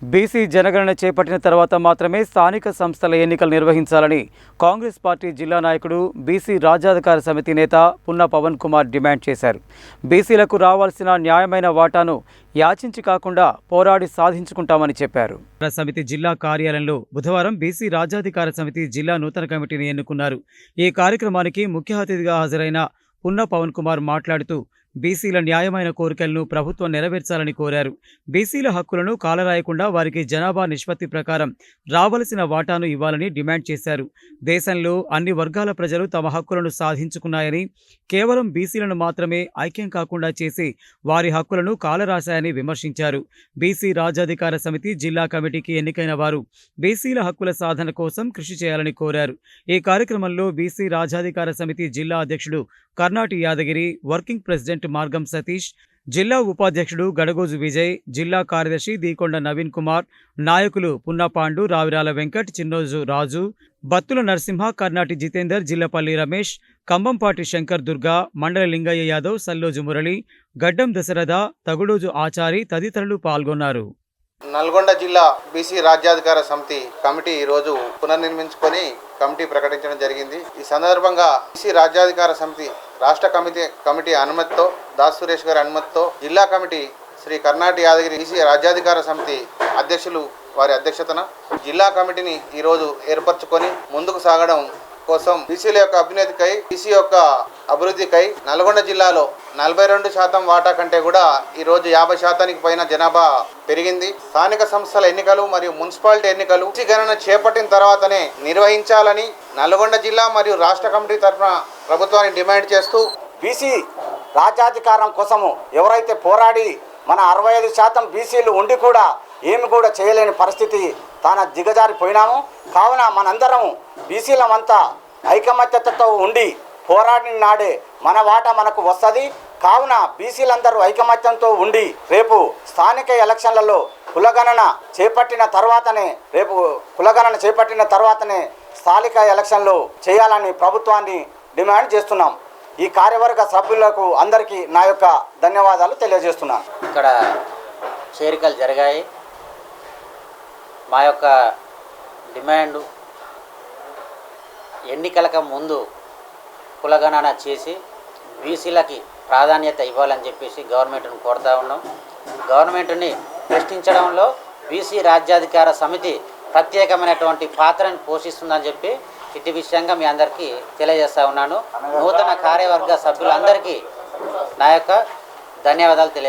BC జనగణన చేపట్టిన తర్వాత మాత్రమే స్థానిక సంస్థల ఎన్నికలు నిర్వహించాలని కాంగ్రెస్ పార్టీ జిల్లా నాయకుడు బీసీ రాజ్యాధికార సమితి నేత పున్న పవన్ కుమార్ డిమాండ్ చేశారు. బీసీలకు రావాల్సిన న్యాయమైన వాటాను యాచించి కాకుండా పోరాడి సాధించుకుంటామని చెప్పారు. సమితి జిల్లా కార్యాలయంలో బుధవారం బీసీ రాజ్యాధికార సమితి జిల్లా నూతన కమిటీని ఎన్నుకున్నారు. ఈ కార్యక్రమానికి ముఖ్య అతిథిగా హాజరైన పున్న పవన్ కుమార్ మాట్లాడుతూ బీసీల న్యాయమైన కోరికలను ప్రభుత్వం నెరవేర్చాలని కోరారు. బీసీల హక్కులను కాలరాయకుండా వారికి జనాభా నిష్పత్తి ప్రకారం రావలసిన వాటాను ఇవ్వాలని డిమాండ్ చేశారు. దేశంలో అన్ని వర్గాల ప్రజలు తమ హక్కులను సాధించుకున్నాయని, కేవలం బీసీలను మాత్రమే ఐక్యం కాకుండా చేసి వారి హక్కులను కాలరాశాయని విమర్శించారు. బీసీ రాజ్యాధికార సమితి జిల్లా కమిటీకి ఎన్నికైన వారు బీసీల హక్కుల సాధన కోసం కృషి చేయాలని కోరారు. ఈ కార్యక్రమంలో బీసీ రాజ్యాధికార సమితి జిల్లా అధ్యక్షుడు కర్నాటి యాదగిరి, వర్కింగ్ ప్రెసిడెంట్ మార్గం సతీష్, జిల్లా ఉపాధ్యక్షుడు గడగోజు విజయ్, జిల్లా కార్యదర్శి దీకొండ నవీన్ కుమార్, నాయకులు పున్నపాండు, రావిరాల వెంకట్, చిన్నోజు రాజు, బత్తుల నరసింహ, కర్నాటి జితేందర్, జిల్లపల్లి రమేష్, కంబంపాటి శంకర్ దుర్గా, మండల లింగయ్య యాదవ్, సల్లోజు మురళి, గడ్డం దశరథ, తగుడోజు ఆచారి తదితరులు పాల్గొన్నారు. నల్గొండ జిల్లా బీసీ రాజ్యాధికార సమితి కమిటీ ఈరోజు పునర్నిర్మించుకొని కమిటీ ప్రకటించడం జరిగింది. ఈ సందర్భంగా బీసీ రాజ్యాధికార సమితి రాష్ట్ర కమిటీ అనుమతితో, దాస్ సురేష్ గారి అనుమతితో జిల్లా కమిటీ శ్రీ కర్నాటి యాదగిరి బీసీ రాజ్యాధికార సమితి అధ్యక్షులు వారి అధ్యక్షతన జిల్లా కమిటీని ఈరోజు ఏర్పరచుకొని ముందుకు సాగడం కోసం బీసీల యొక్క అభ్యున్నతికై, బీసీ యొక్క అభివృద్ధికై నల్గొండ జిల్లాలో 42% వాటా కంటే కూడా ఈరోజు 50% పైన జనాభా పెరిగింది. స్థానిక సంస్థల ఎన్నికలు మరియు మున్సిపాలిటీ ఎన్నికలు బీసీ గణన చేపట్టిన తర్వాతనే నిర్వహించాలని నల్గొండ జిల్లా మరియు రాష్ట్ర కమిటీ తరఫున ప్రభుత్వాన్ని డిమాండ్ చేస్తూ, బీసీ రాజ్యాధికారం కోసము ఎవరైతే పోరాడి మన 65% బీసీలు ఉండి కూడా ఏమి కూడా చేయలేని పరిస్థితి తాను దిగజారిపోయినాము. కావున మనందరం బీసీలమంతా ఐకమత్యతతో ఉండి పోరాడిన నాడే మన వాటా మనకు వస్తుంది. కావున బీసీలందరూ ఐకమత్యంతో ఉండి రేపు స్థానిక ఎలక్షన్లలో కులగణన చేపట్టిన తర్వాతనే స్థానిక ఎలక్షన్లు చేయాలని ప్రభుత్వాన్ని డిమాండ్ చేస్తున్నాం. ఈ కార్యవర్గ సభ్యులకు అందరికీ నా యొక్క ధన్యవాదాలు తెలియజేస్తున్నాను. ఇక్కడ చేరికలు జరిగాయి. మా యొక్క డిమాండు ఎన్నికలకు ముందు కులగణన చేసి బీసీలకి ప్రాధాన్యత ఇవ్వాలని చెప్పేసి గవర్నమెంట్ను కోరుతూ ఉన్నాం. గవర్నమెంట్ని ప్రశ్నించడంలో బీసీ రాజ్యాధికార సమితి ప్రత్యేకమైనటువంటి పాత్రను పోషిస్తుందని చెప్పి ఇటు విషయంగా మీ అందరికీ తెలియజేస్తూ ఉన్నాను. నూతన కార్యవర్గ సభ్యులందరికీ నా యొక్క ధన్యవాదాలు